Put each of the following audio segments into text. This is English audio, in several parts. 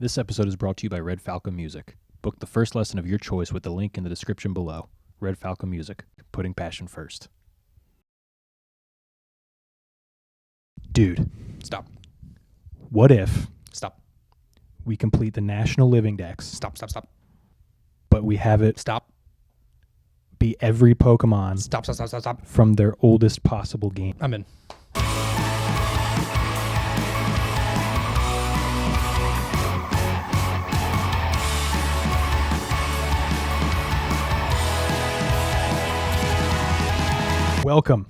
This episode is brought to you by Red Falcon Music. Book the first lesson of your choice with the link in the description below. Red Falcon Music, putting passion first. Dude. Stop. What if Stop. we complete the National Living Dex, Stop. but we have it Stop. be every Pokemon Stop. from their oldest possible game? I'm in. Welcome.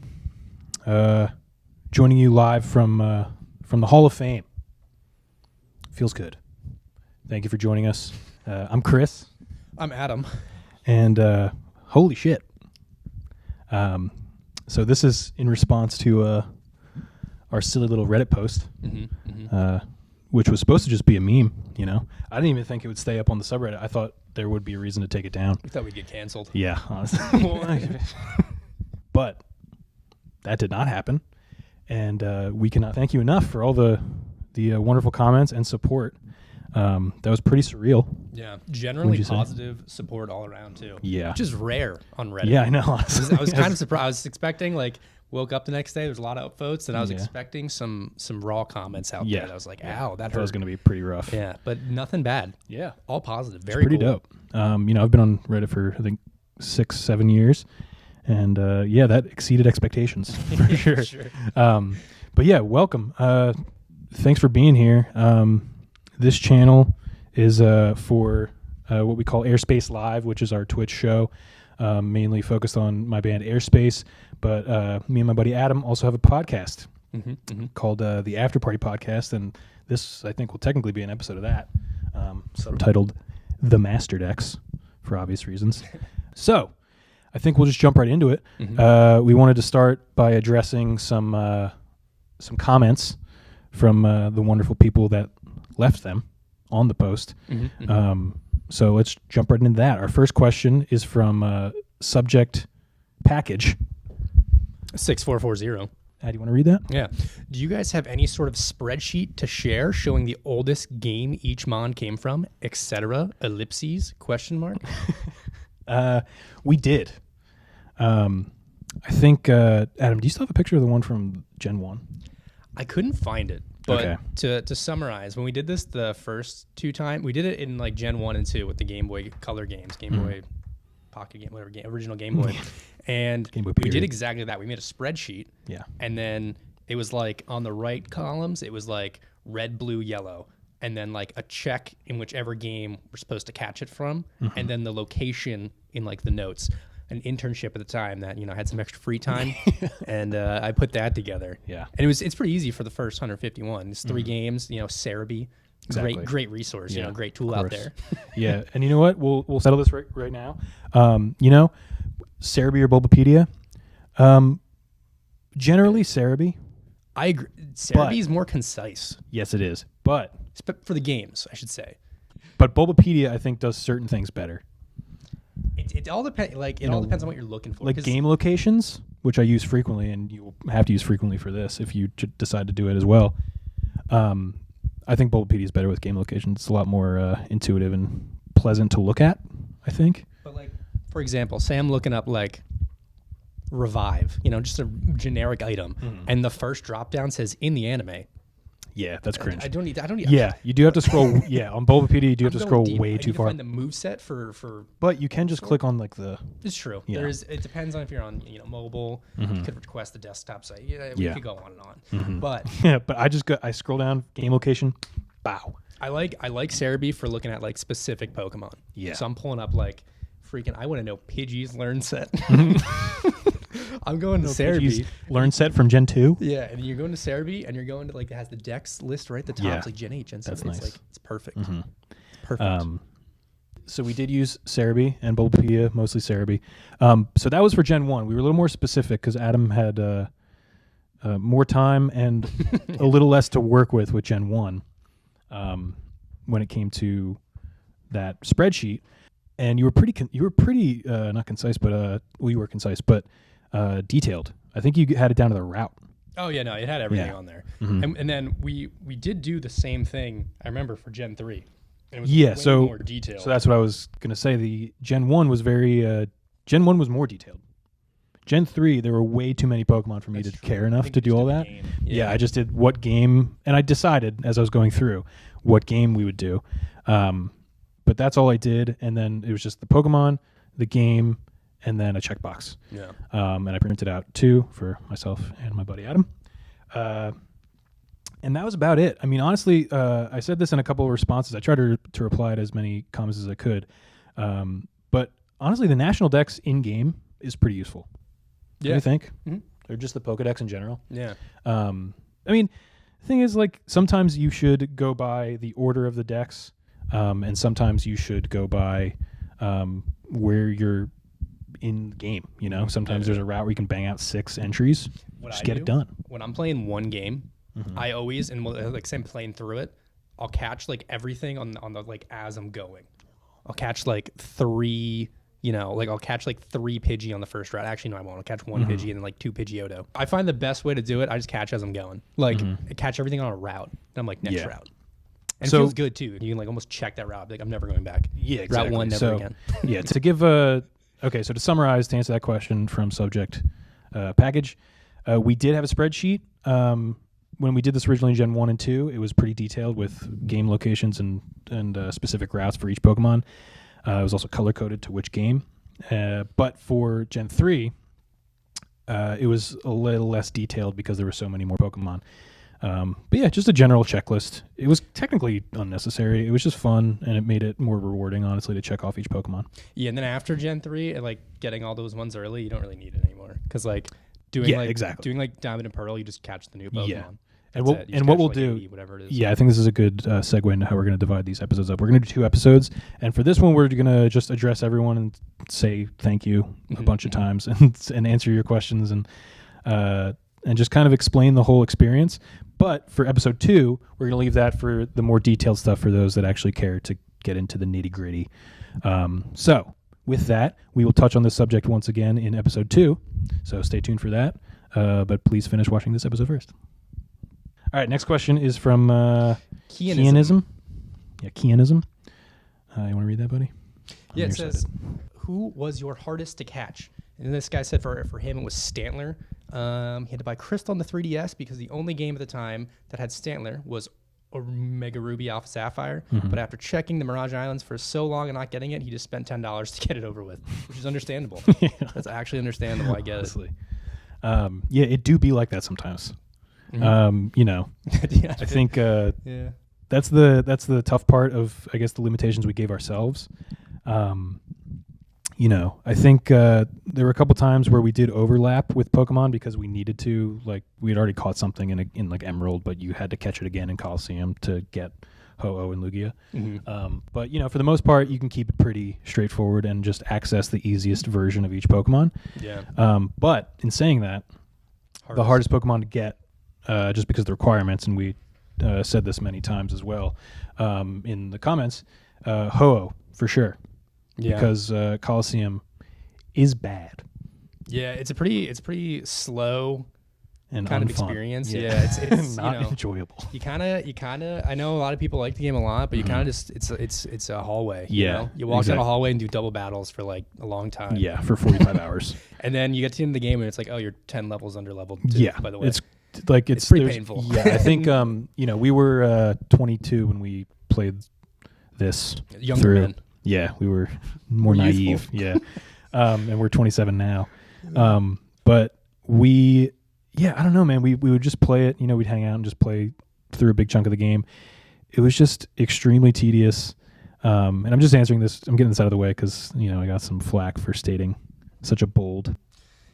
Joining you live from the Hall of Fame. Feels good. Thank you for joining us. I'm Chris. I'm Adam. And holy shit. So this is in response to our silly little Reddit post, which was supposed to just be a meme, you know. I didn't even think it would stay up on the subreddit. I thought there would be a reason to take it down. We thought we'd get canceled. Yeah, honestly. But that did not happen. And we cannot thank you enough for all the wonderful comments and support. That was pretty surreal. Yeah, generally positive support all around too. Yeah, which is rare on Reddit. Yeah, I know. Honestly. I was kind of surprised. I was expecting, like, woke up the next day, there's a lot of upvotes, and I was expecting some raw comments out there. I was like, ow, that was going to be pretty rough. Yeah, but nothing bad. Yeah, all positive. Very pretty cool. Dope. You know, I've been on Reddit for I think 6-7 years, and yeah, that exceeded expectations for sure. Sure. But yeah, welcome. Thanks for being here. This channel is for what we call Airspace Live, which is our Twitch show, mainly focused on my band Airspace. But me and my buddy Adam also have a podcast called the After Party Podcast, and this, I think, will technically be an episode of that, subtitled The Master Dex, for obvious reasons. So I think we'll just jump right into it. We wanted to start by addressing some comments from the wonderful people that left them on the post. So let's jump right into that. Our first question is from Subject Package 6440. Do you want to read that? Yeah. Do you guys have any sort of spreadsheet to share showing the oldest game each mon came from, etc.? Ellipses? Question mark. We did. I think Adam, do you still have a picture of the one from Gen 1? I couldn't find it. But okay. to summarize, when we did this the first two times, we did it in like Gen 1 and 2 with the Game Boy Color games, Game Boy Pocket Game, whatever game, original Game Boy. And we did exactly that. We made a spreadsheet. Yeah. And then it was like on the right columns, it was like red, blue, yellow. And then like a check in whichever game we're supposed to catch it from. And then the location in like the notes. An internship at the time that, you know, had some extra free time, and I put that together. Yeah, and it's pretty easy for the first 151. It's 3 games. You know, Cerebi, great resource. You know, great tool out there. Yeah, and you know what? We'll settle this right now. You know, Cerebi or Bulbapedia. Generally, Cerebi. I agree. Cerebi is more concise. Yes, it is, but for the games, I should say. But Bulbapedia, I think, does certain things better. It all depends. Like it all depends on what you're looking for. Like game locations, which I use frequently, and you will have to use frequently for this if you decide to do it as well. I think Bulbapedia is better with game locations. It's a lot more intuitive and pleasant to look at, I think. But like, for example, say I'm looking up like Revive, you know, just a generic item, and the first drop down says in the anime. Yeah, that's cringe. I don't need. Yeah, you do have to scroll. Yeah, on Bulbapedia, you do have to scroll way too far. Find the moveset for. But you can just click on like the. It's true. Yeah. It depends on if you're on mobile. You could request the desktop site. We could go on and on. But yeah, but I scroll down game location. Bow. I like Cerebi for looking at like specific Pokemon. Yeah. So I'm pulling up like freaking. I want to know Pidgey's learn set. I'm going to Cerebi. Learn set from Gen 2? Yeah, and you're going to Cerebi, and you're going to, like, it has the Dex list right at the top. Yeah. It's like Gen 8, Gen 7. That's nice. It's like, it's perfect. Perfect. So we did use Cerebi and Bulbapedia, mostly Cerebi. So that was for Gen 1. We were a little more specific because Adam had more time and a little less to work with Gen 1 when it came to that spreadsheet. And you were pretty not concise, but you were concise, but detailed. I think you had it down to the route. Oh yeah, no, it had everything Yeah. on there. Mhm. And then we did do the same thing. I remember for Gen 3. And it was Yeah, way so more detailed. So that's what I was gonna say. The Gen 1 was very Gen 1 was more detailed. Gen 3, there were way too many Pokemon for me That's to true. care I enough think to you do just all did the that. game. Yeah, I just did what game, and I decided as I was going through what game we would do. But that's all I did, and then it was just the Pokemon, the game, and then a checkbox. Yeah. And I printed out 2 for myself and my buddy Adam. And that was about it. I mean, honestly, I said this in a couple of responses. I tried to reply to as many comments as I could. But honestly, the National Dex in-game is pretty useful. What do you think? Mm-hmm. Or just the Pokedex in general? Yeah. I mean, the thing is, like, sometimes you should go by the order of the decks, and sometimes you should go by where you're in the game. You know, sometimes there's a route where you can bang out 6 entries. Just get it done. When I'm playing one game, I always, and like say I'm playing through it, I'll catch like everything on the like as I'm going. I'll catch like 3. I'll catch like 3 Pidgey on the first route. Actually, no, I won't. I'll catch 1 Pidgey and then like 2 Pidgeotto. I find the best way to do it, I just catch as I'm going. Like, I catch everything on a route. And I'm like, next route. And So- it feels good too. You can like almost check that route. Be like, I'm never going back. Yeah, exactly. Route 1, never again. Yeah, to give okay, so to summarize, to answer that question from subject package, we did have a spreadsheet. When we did this originally in Gen 1 and 2, it was pretty detailed with game locations and specific routes for each Pokemon. It was also color-coded to which game. But for Gen 3, it was a little less detailed because there were so many more Pokemon. But yeah, just a general checklist. It was technically unnecessary. It was just fun, and it made it more rewarding, honestly, to check off each Pokemon. Yeah, and then after Gen 3, and like getting all those ones early, you don't really need it anymore. Because like doing doing like Diamond and Pearl, you just catch the new Pokemon. Yeah. That's And it. You just what catch, we'll like, do, 80, whatever it is. yeah, I think this is a good segue into how we're going to divide these episodes up. We're going to do 2 episodes, and for this one, we're going to just address everyone and say thank you a bunch of times and answer your questions and just kind of explain the whole experience. But for episode 2, we're going to leave that for the more detailed stuff for those that actually care to get into the nitty gritty. So with that, we will touch on this subject once again in episode 2. So stay tuned for that. But please finish watching this episode first. All right, next question is from Keanism. Yeah, Keanism. You want to read that, buddy? Yeah, it says, who was your hardest to catch? And this guy said for him it was Stantler. He had to buy Crystal on the 3DS because the only game at the time that had Stantler was Omega Ruby Alpha Sapphire. But after checking the Mirage Islands for so long and not getting it, he just spent $10 to get it over with, which is understandable. Yeah. That's actually understandable. I get Honestly. Yeah, it do be like that sometimes. Yeah, I think yeah. that's the tough part of, I guess, the limitations we gave ourselves. I think there were a couple times where we did overlap with Pokemon because we needed to, like, we had already caught something in like Emerald, but you had to catch it again in Coliseum to get Ho-Oh and Lugia. But for the most part, you can keep it pretty straightforward and just access the easiest version of each Pokemon. Yeah. But in saying that, the hardest Pokemon to get, just because of the requirements, and we said this many times as well in the comments, Ho-Oh for sure. Yeah. Because Coliseum is bad. Yeah, it's pretty slow And kind of unfun. experience. Yeah, it's not enjoyable. You kind of. I know a lot of people like the game a lot, but you kind of just it's a hallway. Yeah, you walk down exactly. a hallway and do double battles for like a long time. Yeah, for 45 hours. And then you get to the end of the game and it's like, oh, you're 10 levels under leveled. Yeah, by the way, it's pretty painful. Yeah, I think we were 22 when we played this Younger through. men. Yeah, we were more We're naive. youthful. Yeah, and we're 27 now. But I don't know, man. We would just play it. We'd hang out and just play through a big chunk of the game. It was just extremely tedious. And I'm just answering this. I'm getting this out of the way because I got some flack for stating such a bold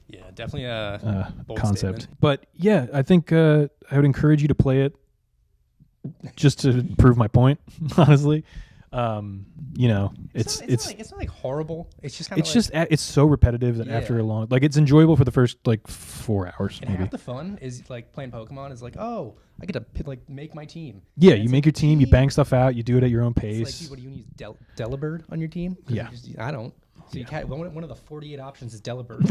Yeah, definitely a bold concept. statement. But yeah, I think I would encourage you to play it just to prove my point. Honestly, it's not like horrible. It's just kind of it's so repetitive that after Yeah. a long, it's enjoyable for the first 4 hours. And Maybe. half the fun is like playing Pokemon is like, oh, I get to make my team. Yeah, And you it's make like, your team, you gee, bang stuff out, you do it at your own It's pace. like, what do you need? Delibird on your team? 'Cause Yeah. I don't. So you Yeah. can't. One of the 48 options is Delibird.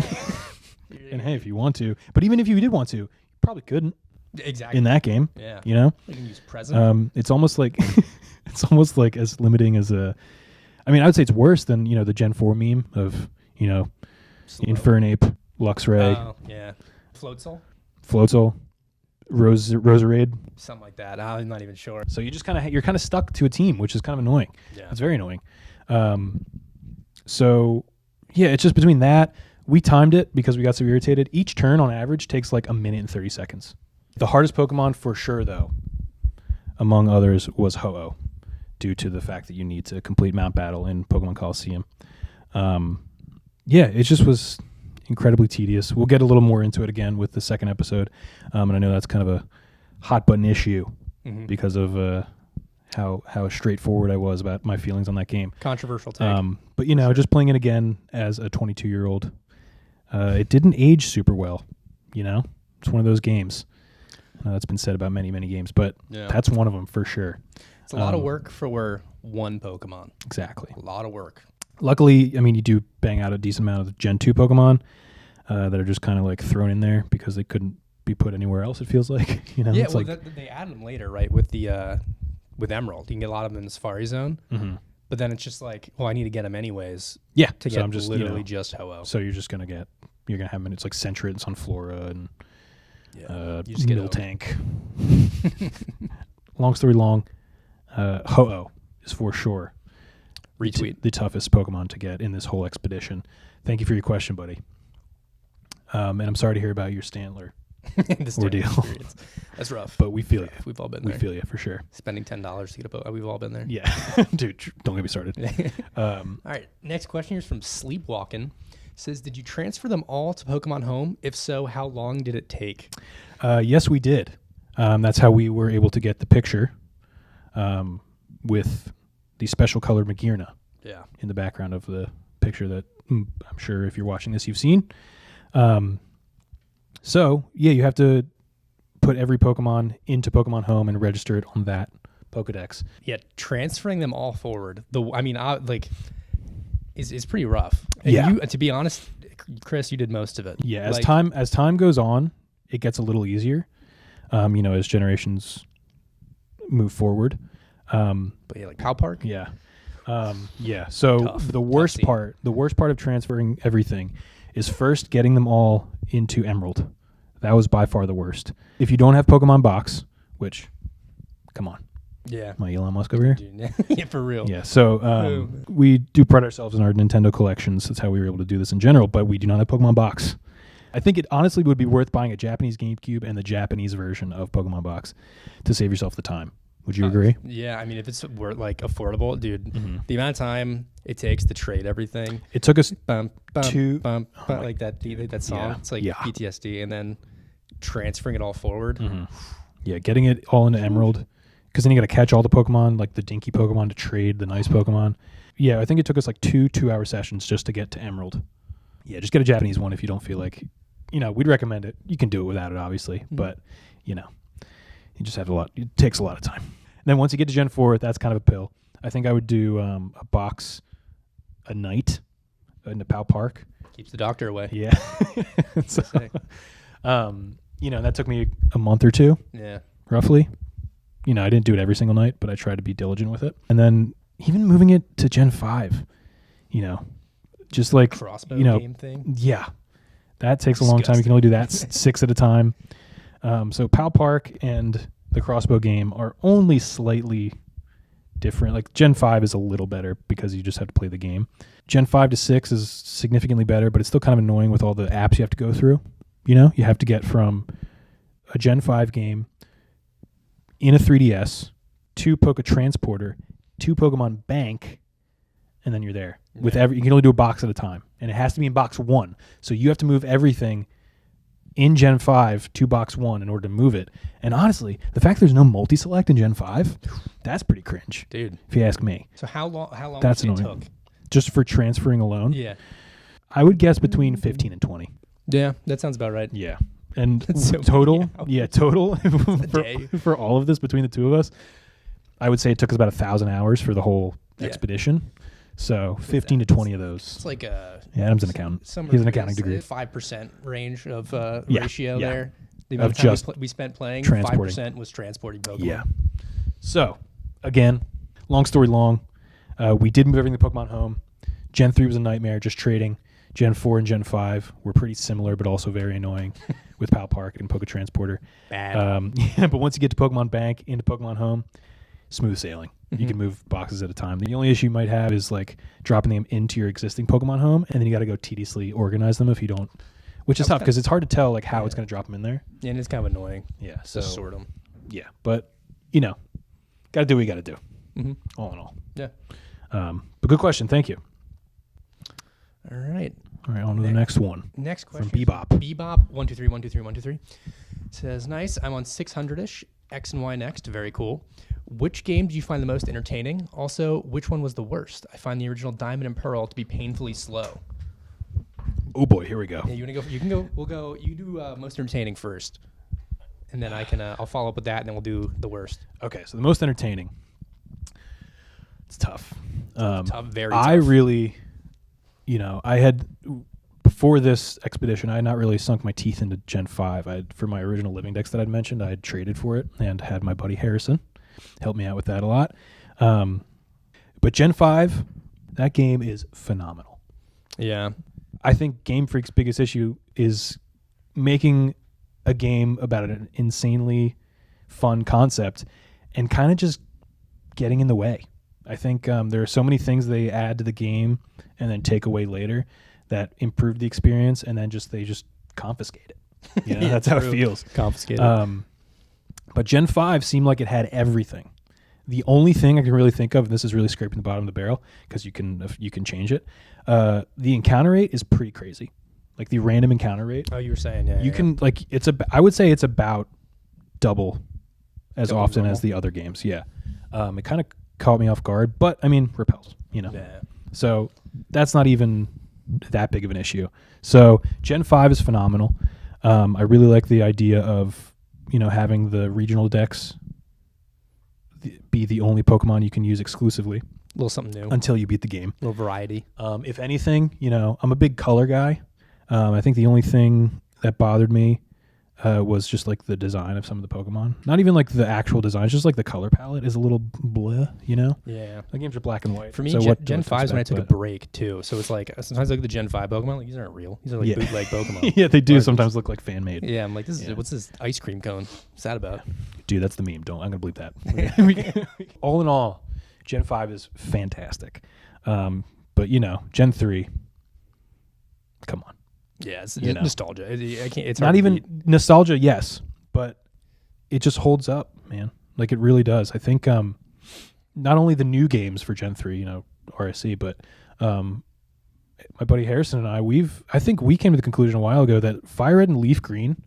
And hey, if you want to, but even if you did want to, Probably couldn't Exactly. in that game. Yeah. You know? You can use present. It's almost like it's almost like as limiting as a. I mean, I would say it's worse than the Gen 4 meme of Infernape, Luxray, Oh, yeah. Floatzel? Floatzel, Roserade. Something like that. I'm not even sure. So you just you're kind of stuck to a team, which is kind of annoying. Yeah. It's very annoying. So yeah, it's just between that. We timed it because we got so irritated. Each turn on average takes like 1:30 seconds. The hardest Pokemon for sure, though, among others, was Ho-Oh, due to the fact that you need to complete Mount Battle in Pokemon Coliseum. Yeah, it just was incredibly tedious. We'll get a little more into it again with the second episode, and I know that's kind of a hot button issue because of how straightforward I was about my feelings on that game. Controversial take. But just playing it again as a 22-year-old, it didn't age super well. It's one of those games. That's been said about many, many games, but that's one of them for sure. It's a lot of work for one Pokemon. Exactly. A lot of work. Luckily, I mean, you do bang out a decent amount of Gen 2 Pokemon that are just kind of like thrown in there because they couldn't be put anywhere else, it feels like. Yeah, it's well, like, they add them later, right, with the with Emerald. You can get a lot of them in the Safari Zone, but then it's just like, well, I need to get them anyways. Yeah, to so get I'm just literally just Ho-Oh. So you're going to have them, it's like Sentret and Sunflora and you just get Miltank. Long story long, Ho-Oh is for sure retweet the toughest Pokemon to get in this whole expedition. Thank you for your question, buddy. And I'm sorry to hear about your Stantler ordeal. That's rough. But we feel you. We've all been there. We feel you for sure. Spending $10 to get a boat. We've all been there. Yeah. Dude, don't get me started. All right. Next question here is from Sleepwalking. Says, did you transfer them all to Pokemon Home? If so, how long did it take? Yes, we did. That's how we were able to get the picture with the special colored Magearna in the background of the picture that I'm sure if you're watching this, you've seen. So, yeah, you have to put every Pokemon into Pokemon Home and register it on that Pokedex. Yeah, transferring them all forward. Is pretty rough. And Yeah. to be honest, Chris, you did most of it. Yeah, as time goes on, it gets a little easier. As generations move forward. But yeah, like Cow Park. Yeah. Yeah. So Tough. the worst part of transferring everything is first getting them all into Emerald. That was by far the worst. If you don't have Pokemon Box, which, come on. Yeah. My Elon Musk over here? Dude, yeah, for real. Yeah. So we do pride ourselves in our Nintendo collections. That's how we were able to do this in general, but we do not have Pokemon Box. I think it honestly would be worth buying a Japanese GameCube and the Japanese version of Pokemon Box to save yourself the time. Would you agree? Yeah, I mean, if it's affordable, dude, the amount of time it takes to trade everything. It took us like that song. Yeah. It's like PTSD, and then transferring it all forward. Yeah, getting it all into Emerald, because then you got to catch all the Pokemon, like the dinky Pokemon to trade the nice Pokemon. Yeah, I think it took us like 2-hour sessions just to get to Emerald. Yeah, just get a Japanese one if you don't feel like, we'd recommend it. You can do it without it, obviously, but, you just have it takes a lot of time. And then once you get to Gen 4, that's kind of a pill. I think I would do a box a night in the Pal Park. Keeps the doctor away. Yeah. So, that took me a month or two. Yeah. Roughly. I didn't do it every single night, but I tried to be diligent with it. And then even moving it to Gen 5, just like, crossbow game thing. Yeah. That takes a long time. You can only do that 6 at a time. So Pal Park and the crossbow game are only slightly different. Like Gen 5 is a little better because you just have to play the game. Gen 5 to 6 is significantly better, but it's still kind of annoying with all the apps you have to go through. You have to get from a Gen 5 game in a 3DS to Poke Transporter to Pokemon Bank, and then you're there. You can only do a box at a time, and it has to be in box 1. So you have to move everything in Gen 5 to box 1 in order to move it. And honestly, the fact there's no multi-select in Gen 5, that's pretty cringe, dude, if you ask me. So how long that's it annoying. took? Just for transferring alone? Yeah. I would guess between 15 and 20. Yeah, that sounds about right. Yeah. And so total day. for all of this between the two of us, I would say it took us about 1,000 hours for the whole expedition. So 15 to 20 of those. It's like a... Yeah, Adam's an accountant. He's an accounting degree. 5% range of Yeah, ratio yeah. there. The amount of time we spent playing, transporting. 5% was transporting Pokemon. Yeah. So, again, long story long, we did move everything to Pokemon Home. Gen 3 was a nightmare, just trading. Gen 4 and Gen 5 were pretty similar, but also very annoying with Pal Park and Poke Transporter. Bad. Yeah, but once you get to Pokemon Bank, into Pokemon Home, smooth sailing. You can move boxes at a time. The only issue you might have is like dropping them into your existing Pokemon Home, and then you got to go tediously organize them if you don't, which is tough because it's hard to tell like how it's going to drop them in there. Yeah, and it's kind of annoying. Yeah, So sort them. Yeah, but you know, got to do what you got to do. All in all. Yeah. But good question. Thank you. All right. All right, on to the next one. Next question. From Bebop. Bebop 123 says, nice. I'm on 600ish. X and Y next. Very cool. Which game do you find the most entertaining? Also, which one was the worst? I find the original Diamond and Pearl to be painfully slow. Oh boy, here we go. Yeah, you want to go? You can go. We'll go. You do most entertaining first, and then I can. I'll follow up with that, and then we'll do the worst. Okay, so the most entertaining. It's tough. Tough. Very tough. I really, I had before this expedition, I had not really sunk my teeth into Gen 5. For my original living decks that I'd mentioned, I had traded for it and had my buddy Harrison help me out with that a lot. But Gen 5, that game is phenomenal. Yeah. I think Game Freak's biggest issue is making a game about an insanely fun concept and kind of just getting in the way. I think there are so many things they add to the game and then take away later that improve the experience, and then they just confiscate it. Yeah, that's how it feels. Confiscated. But Gen 5 seemed like it had everything. The only thing I can really think of, and this is really scraping the bottom of the barrel because you can change it. The encounter rate is pretty crazy, like the random encounter rate. Oh, you were saying, yeah. You can I would say it's about double as Double often normal. as the other games. Yeah, it kind of caught me off guard, but I mean, repels. Yeah. So that's not even that big of an issue. So Gen 5 is phenomenal. I really like the idea of having the regional decks be the only Pokemon you can use exclusively. A little something new. Until you beat the game. A little variety. If anything, I'm a big color guy. I think the only thing that bothered me was just like the design of some of the Pokemon. Not even like the actual design, it's just like the color palette is a little bleh, Yeah. The games are black and white. For me, so Gen 5 is when I took a break too. So it's like sometimes I look at the Gen 5 Pokemon, like these aren't real. These are like bootleg Pokemon. Yeah, they do sometimes look like fan made. Yeah, I'm like, what's this ice cream cone? What's that about? Dude, that's the meme. I'm gonna believe that. All in all, Gen 5 is fantastic. But Gen 3, come on. Yeah, it's nostalgia. It's not even nostalgia, yes, but it just holds up, man. Like it really does. I think not only the new games for Gen 3, RSC, but my buddy Harrison and I think we came to the conclusion a while ago that Fire Red and Leaf Green,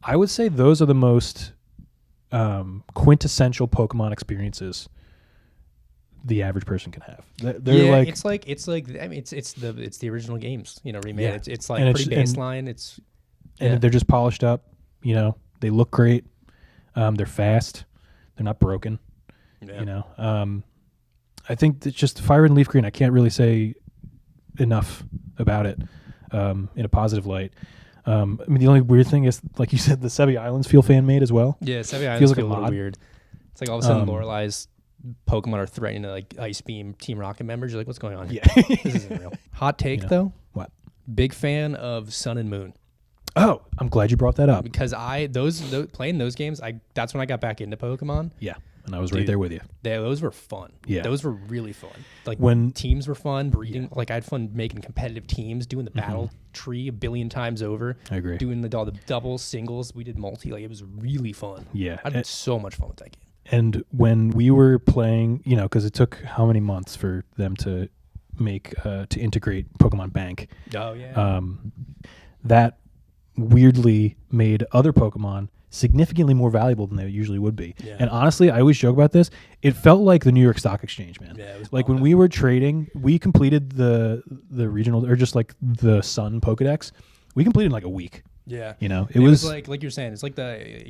I would say those are the most quintessential Pokemon experiences the average person can have. They're like it's like I mean it's the original games, remade. Yeah. It's like And pretty baseline. And they're just polished up. They look great. They're fast. They're not broken. Yeah. I think it's just Fire and Leaf Green. I can't really say enough about it in a positive light. I mean, the only weird thing is, like you said, the Sevi Islands feel fan made as well. Yeah, Sevi Islands feels like feel a little weird. It's like all of a sudden Lorelei's Pokemon are threatening to like Ice Beam Team Rocket members. You're like, what's going on here? Yeah. This isn't real. Hot take though. What? Big fan of Sun and Moon. Oh, I'm glad you brought that up. Because playing those games, that's when I got back into Pokemon. Yeah, and I was right there with you. Those were fun. Yeah. Those were really fun. Like when teams were fun, breeding. Like I had fun making competitive teams, doing the battle tree a billion times over. I agree. Doing all the doubles, singles. We did multi. Like it was really fun. Yeah, I had so much fun with that game. And when we were playing, because it took how many months for them to make to integrate Pokemon Bank. Oh yeah. That weirdly made other Pokemon significantly more valuable than they usually would be. Yeah. And honestly, I always joke about this. It felt like the New York Stock Exchange, man. Yeah, it was like when we were trading, we completed the regional or just like the Sun Pokedex. We completed in like a week. Yeah. It was like you're saying, it's like the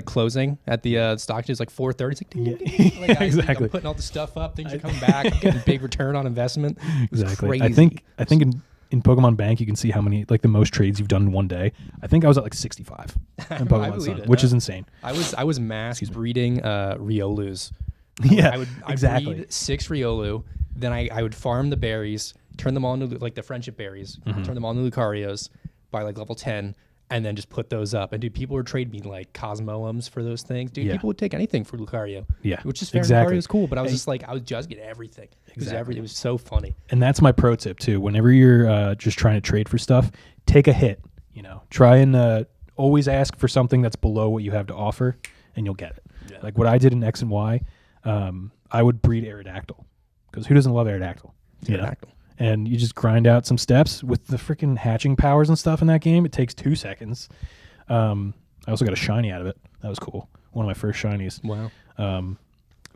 closing at the stock exchange is like 4:30. It's like ding, ding, ding. Like, exactly. I'm putting all the stuff up. Things are coming back. I'm getting a big return on investment. Exactly. Crazy. I think in in Pokemon Bank, you can see how many, like the most trades you've done in one day. I think I was at like 65 in Pokemon Sun, which is insane. I was mass breeding Riolus. I'd exactly. Breed 6 Riolu. Then I would farm the berries, turn them all into like the friendship berries, turn them all into Lucarios by like level 10, and then just put those up. And dude, people would trade me like Cosmoems for those things. Dude, people would take anything for Lucario. Yeah, which is fair. Lucario is cool, but I was just like, I would just get everything. It was so funny. And that's my pro tip too. Whenever you're just trying to trade for stuff, take a hit. You know, try and always ask for something that's below what you have to offer, and you'll get it. Yeah. Like what I did in X and Y, I would breed Aerodactyl, because who doesn't love Aerodactyl? Aerodactyl. And you just grind out some steps with the freaking hatching powers and stuff in that game. It takes 2 seconds. I also got a shiny out of it. That was cool. One of my first shinies. Wow.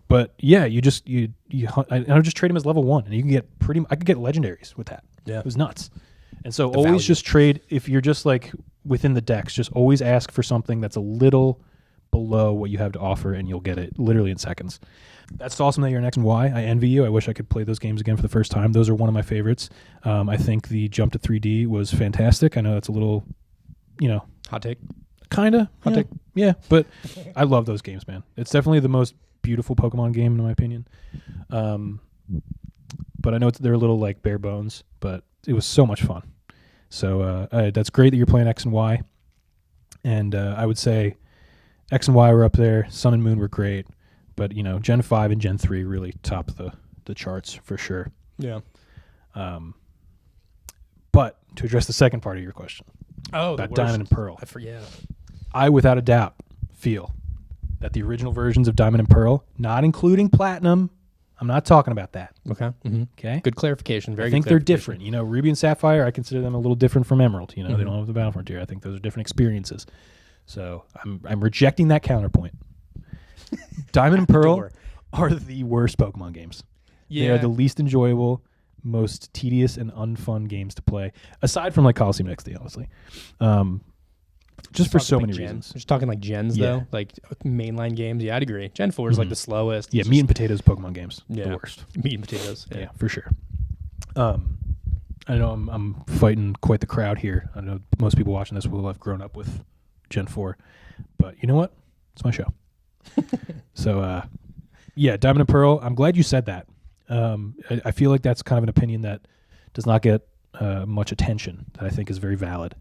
But yeah, I would just trade him as level 1, and you can get I could get legendaries with that. Yeah. It was nuts. And so always just trade, if you're just like within the decks, just always ask for something that's a little below what you have to offer, and you'll get it literally in seconds. That's awesome that you're in X and Y. I envy you. I wish I could play those games again for the first time. Those are one of my favorites. I think the jump to 3D was fantastic. I know that's a little, hot take. Kind of. Hot take. Yeah, but I love those games, man. It's definitely the most beautiful Pokemon game, in my opinion. But I know they're a little like bare bones, but it was so much fun. So that's great that you're playing X and Y. And I would say X and Y were up there. Sun and Moon were great. But, Gen 5 and Gen 3 really top the charts for sure. Yeah. But to address the second part of your question about Diamond and Pearl. I forget. I, without a doubt, feel that the original versions of Diamond and Pearl, not including Platinum, I'm not talking about that. Okay. Mm-hmm. Okay. Good clarification. I think they're different. Ruby and Sapphire, I consider them a little different from Emerald. They don't have the Battle Frontier. I think those are different experiences. So I'm rejecting that counterpoint. Diamond and Pearl are the worst Pokemon games. Yeah. They are the least enjoyable, most tedious and unfun games to play, aside from like Coliseum XD, honestly. Just for so many reasons. Just talking like gens, though, like mainline games. Yeah, I'd agree. Gen 4 is like the slowest. Yeah, meat and potatoes Pokemon games. Yeah. The worst. Meat and potatoes. Yeah, for sure. I know I'm fighting quite the crowd here. I know most people watching this will have grown up with Gen 4. But you know what? It's my show. So, yeah, Diamond and Pearl, I'm glad you said that. I feel like that's kind of an opinion that does not get much attention, that I think is very valid.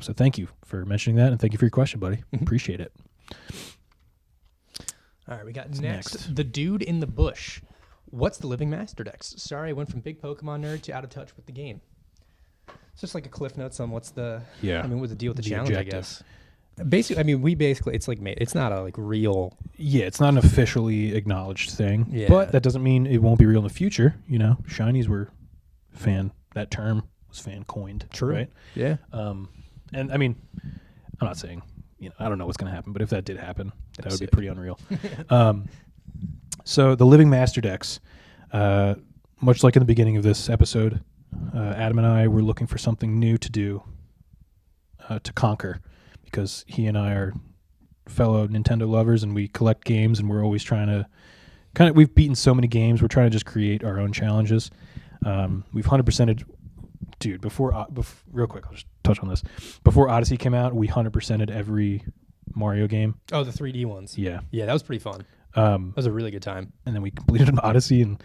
So thank you for mentioning that, and thank you for your question, buddy. Appreciate it. All right, we got next, the dude in the bush. What's the living Master Dex? Sorry, I went from big Pokemon nerd to out of touch with the game. It's just like a cliff notes on what's the what's the deal with the challenge, objective. I guess. Basically, it's like it's not a like real. Yeah, it's not an officially acknowledged thing. Yeah. But that doesn't mean it won't be real in the future. Shinies were that term was fan coined. True. Right? Yeah. And I'm not saying, I don't know what's going to happen, but if that did happen, that would be pretty unreal. So the living Master Dex, much like in the beginning of this episode, Adam and I were looking for something new to do, to conquer, because he and I are fellow Nintendo lovers and we collect games, and we're always trying to we've beaten so many games. We're trying to just create our own challenges. We've 100%ed. Dude, real quick, I'll just touch on this. Before Odyssey came out, we 100%ed every Mario game. Oh, the 3D ones. Yeah. Yeah, that was pretty fun. That was a really good time. And then we completed an Odyssey in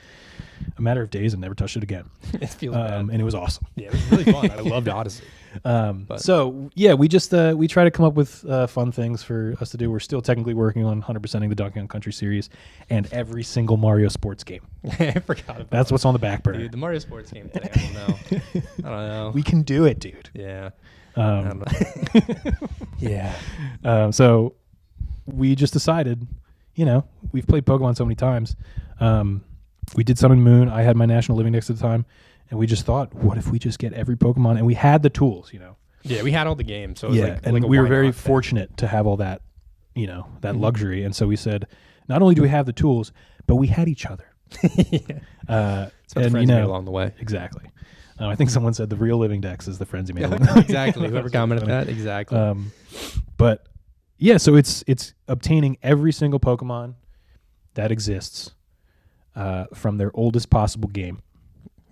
a matter of days and never touched it again. It feels bad. And it was awesome. Yeah, it was really fun. I loved Odyssey. So, yeah, we just we try to come up with fun things for us to do. We're still technically working on 100%ing the Donkey Kong Country series and every single Mario sports game. I forgot about That's what's on the back burner. Dude, the Mario sports game today, I don't know. We can do it, dude. Yeah. I don't know. Yeah. So we just decided, we've played Pokemon so many times. We did Sun and Moon. I had my National Living Dex at the time. And we just thought, what if we just get every Pokemon? And we had the tools, Yeah, we had all the games. So it was and we were very fortunate to have all that, that luxury. And so we said, not only do we have the tools, but we had each other. Yeah. So the friends made along the way. Exactly. I think someone said the real Living Dex is the friends you made along the way. Exactly. Whoever commented that, exactly. But yeah, so it's obtaining every single Pokemon that exists from their oldest possible game.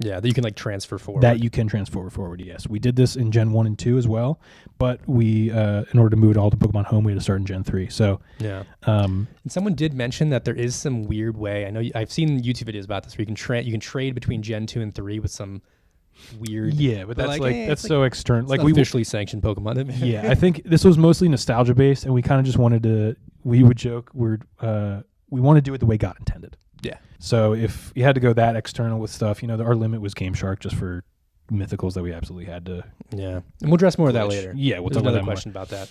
Yeah, that you can like transfer forward. That you can transfer forward, yes. We did this in Gen 1 and 2 as well, but we, in order to move it all to Pokemon Home, we had to start in Gen 3. So, yeah. And someone did mention that there is some weird way. I know I've seen YouTube videos about this where you can trade between Gen 2 and 3 with some weird. Yeah, but that's that's so external. Like we officially sanctioned Pokemon. Yeah, I think this was mostly nostalgia based, and we kind of just wanted to. We would joke we want to do it the way God intended. Yeah. So if you had to go that external with stuff, our limit was Game Shark just for mythicals that we absolutely had to. Yeah, and we'll address more of that later. Yeah, we'll There's talk another about that question about that.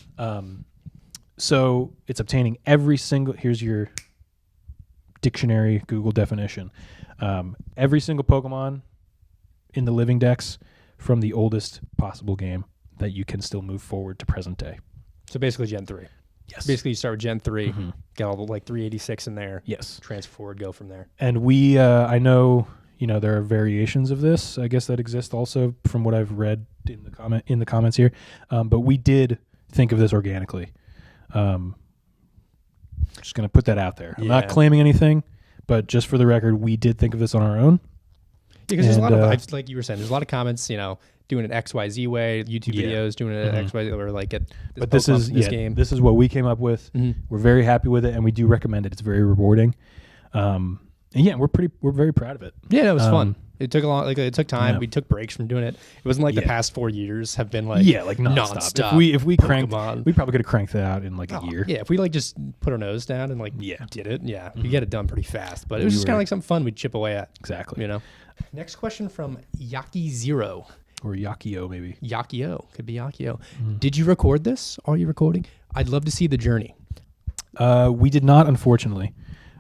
So it's obtaining every single. Here's your dictionary Google definition. Every single Pokemon in the living dex from the oldest possible game that you can still move forward to present day. So basically Gen 3. Yes. Basically you start with Gen 3, get all the 386 in there. Yes. Transfer forward, go from there. And we, I know, there are variations of this, I guess, that exist also from what I've read in the comments here. But we did think of this organically. Just going to put that out there. I'm not claiming anything, but just for the record, we did think of this on our own. Because there's a lot of, like you were saying, there's a lot of comments, doing it XYZ way, YouTube videos, doing it XYZ, or like at this but this is this game. This is what we came up with. We're very happy with it, and we do recommend it. It's very rewarding. And yeah, we're very proud of it. Yeah, it was fun. It took it took time. Yeah. We took breaks from doing it. It wasn't like the past 4 years have been like nonstop. If we cranked, we probably could have cranked that out in like a year. Yeah, if we just put our nose down and did it, we get it done pretty fast. But it was just kind of like something fun we'd chip away at. Exactly. Next question from Yaki Zero. Or Yakio, maybe. Yakio. Could be Yakio. Did you record this? Are you recording? I'd love to see the journey. We did not, unfortunately.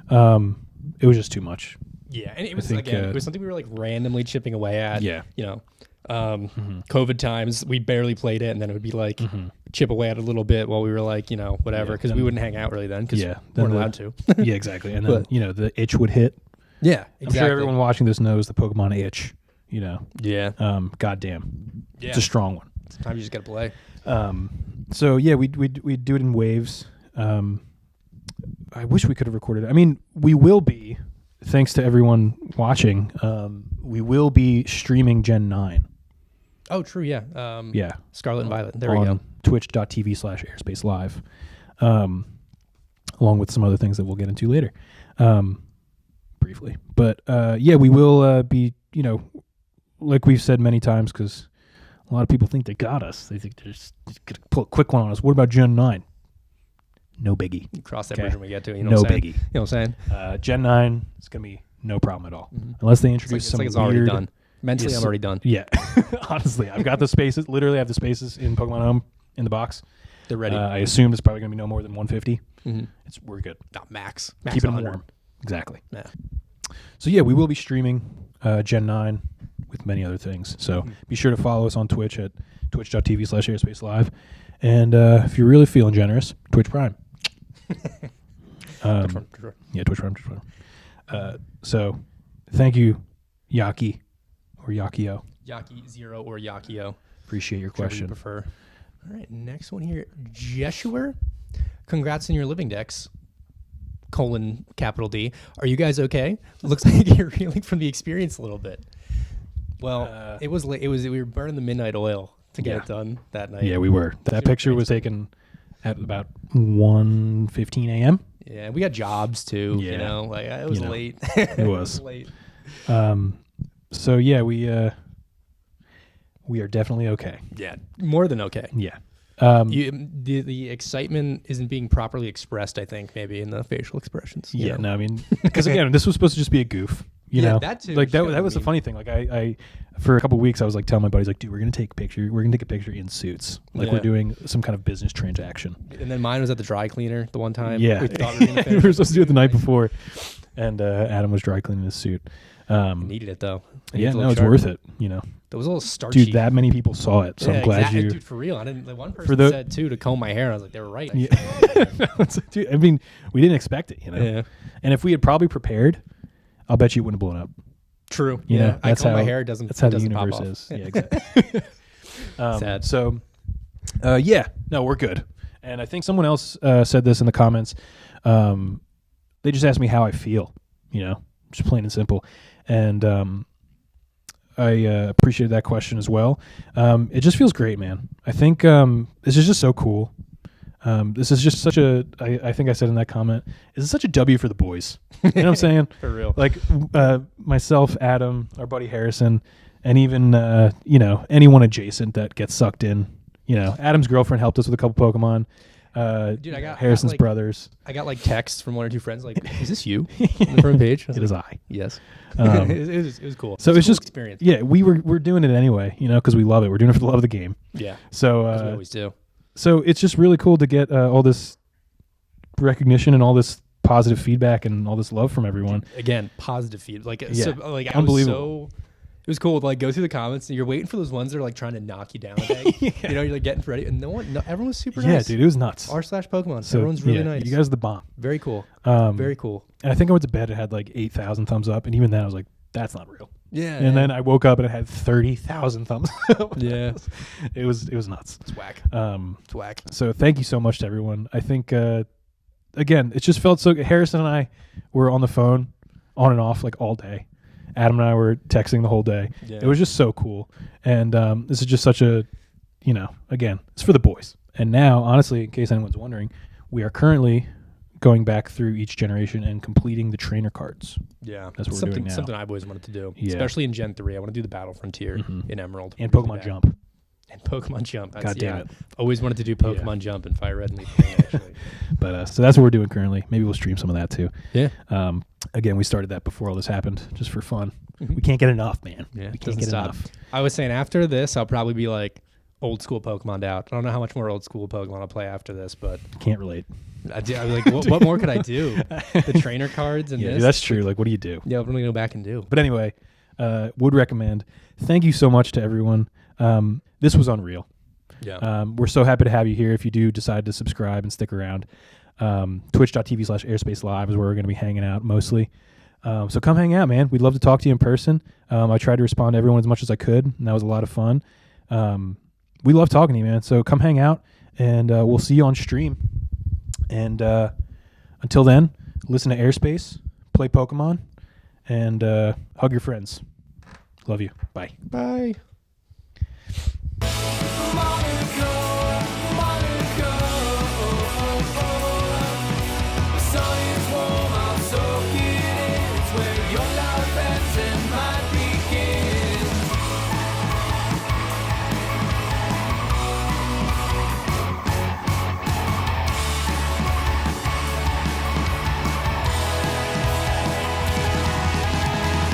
It was just too much. Yeah, and it was it was something we were like randomly chipping away at. Yeah. COVID times, we barely played it, and then it would be like chip away at it a little bit while we were like, whatever, because we wouldn't hang out really then because we weren't allowed to. Yeah, exactly. And then, the itch would hit. Yeah, exactly. I'm sure everyone watching this knows the Pokemon itch. Yeah. Goddamn. Yeah. It's a strong one. Sometimes you just gotta play. So yeah, we do it in waves. I wish we could have recorded it. I mean, we will be, thanks to everyone watching. We will be streaming Gen 9. Oh, true. Yeah. Yeah. Scarlet and Violet. There we go. Twitch.tv/Airspace Live. Along with some other things that we'll get into later. Briefly. But yeah, we will be, like we've said many times, because a lot of people think they got us. They think they're just going to pull a quick one on us. What about Gen 9? No biggie. Cross that bridge when we get to it. No biggie. You know what I'm saying? Gen 9 is going to be no problem at all. Unless they introduce some it's weird... already done. Mentally, I'm already done. Yeah. Honestly, I've got the spaces. Literally, I have the spaces in Pokemon Home in the box. They're ready. I assume it's probably going to be no more than 150. We're good. Not max. Keeping them warm. Exactly. Yeah. So yeah, we will be streaming Gen 9 with many other things. So be sure to follow us on Twitch at twitch.tv/Airspace Live. And if you're really feeling generous, Twitch Prime. Yeah, Twitch Prime. So thank you, Yaki or Yakio. Yaki Zero or Yakio. Appreciate your question. You prefer. All right, next one here. Jeshuer. Congrats on your living dex. (D). Are you guys okay? Looks like you're reeling from the experience a little bit. Well, it was late. We were burning the midnight oil to get it done that night. Yeah, we were. That picture was taken at about 1:15 a.m. Yeah, we got jobs too. Yeah. It was late. It was late. So yeah, we are definitely okay. Yeah, more than okay. Yeah. The excitement isn't being properly expressed, I think, maybe in the facial expressions. Yeah, no, I mean, because again, this was supposed to just be a goof. You know, that too. Like that was the funny thing. Like I for a couple of weeks, I was like telling my buddies, like, dude, we're gonna take a picture in suits, like we're doing some kind of business transaction. And then mine was at the dry cleaner the one time. Yeah, we were supposed to do it the night before, and Adam was dry cleaning his suit. Needed it though. Yeah, no, it's worth it. That was a little starchy. Dude, that many people saw it, so I'm glad you. Dude, for real. I didn't. Like one person said too to comb my hair. And I was like, they were right. Yeah. Dude, I mean, we didn't expect it, Yeah. And if we had probably prepared, I'll bet you it wouldn't have blown up. True. Yeah. I comb my hair. That's how the universe is. Yeah, exactly. Sad. So, yeah, no, we're good. And I think someone else said this in the comments. They just asked me how I feel. Just plain and simple. And appreciated that question as well. It just feels great, man. I think this is just so cool. This is just such a, I think I said in that comment, this is such a W for the boys. You know what I'm saying? For real. Like myself, Adam, our buddy Harrison, and even, anyone adjacent that gets sucked in. Adam's girlfriend helped us with a couple Pokemon. Dude, Harrison's brothers. I got like texts from one or two friends like, is this you on the front page? It is I. Yes. It was cool. So it's cool just experience. Yeah, we're doing it anyway, because we love it. We're doing it for the love of the game. Yeah. So as we always do. So it's just really cool to get all this recognition and all this positive feedback and all this love from everyone. Again, positive feedback. Unbelievable. It was cool to like go through the comments and you're waiting for those ones that are like trying to knock you down a bit. You're like getting ready, and everyone was super nice. Yeah, dude, it was nuts. r/Pokemon. So, everyone's really nice. You guys are the bomb. Very cool. Very cool. And I think I went to bed. It had like 8,000 thumbs up, and even then I was like, "That's not real." Yeah. And then I woke up and it had 30,000 thumbs up. Yeah. It was nuts. It's whack. It's whack. So thank you so much to everyone. I think again, it just felt so good. Harrison and I were on the phone on and off like all day. Adam and I were texting the whole day. Yeah. It was just so cool. And this is just such a, again, it's for the boys. And now, honestly, in case anyone's wondering, we are currently going back through each generation and completing the trainer cards. Yeah. That's what we're doing now. Something I've always wanted to do, yeah. Especially in Gen 3. I want to do the Battle Frontier in Emerald. And Pokemon Jump. And Pokemon Jump. God damn it. Always wanted to do Pokemon Jump and Fire Red and Leaf Green, actually. But so that's what we're doing currently. Maybe we'll stream some of that too. Yeah. Again, we started that before all this happened, just for fun. We can't get enough, man. Yeah, we can't get enough. I was saying after this, I'll probably be like old school Pokemon out. I don't know how much more old school Pokemon I'll play after this, but can't relate. I was like, what more could I do? The trainer cards and this. Dude, that's true. Like, what do you do? Yeah, what am I gonna go back and do? But anyway, would recommend. Thank you so much to everyone. This was unreal. Yeah. We're so happy to have you here. If you do decide to subscribe and stick around, twitch.tv/Airspace Live is where we're going to be hanging out mostly. So come hang out, man. We'd love to talk to you in person. I tried to respond to everyone as much as I could, and that was a lot of fun. We love talking to you, man. So come hang out, and we'll see you on stream. And until then, listen to Airspace, play Pokemon, and hug your friends. Love you. Bye. Bye.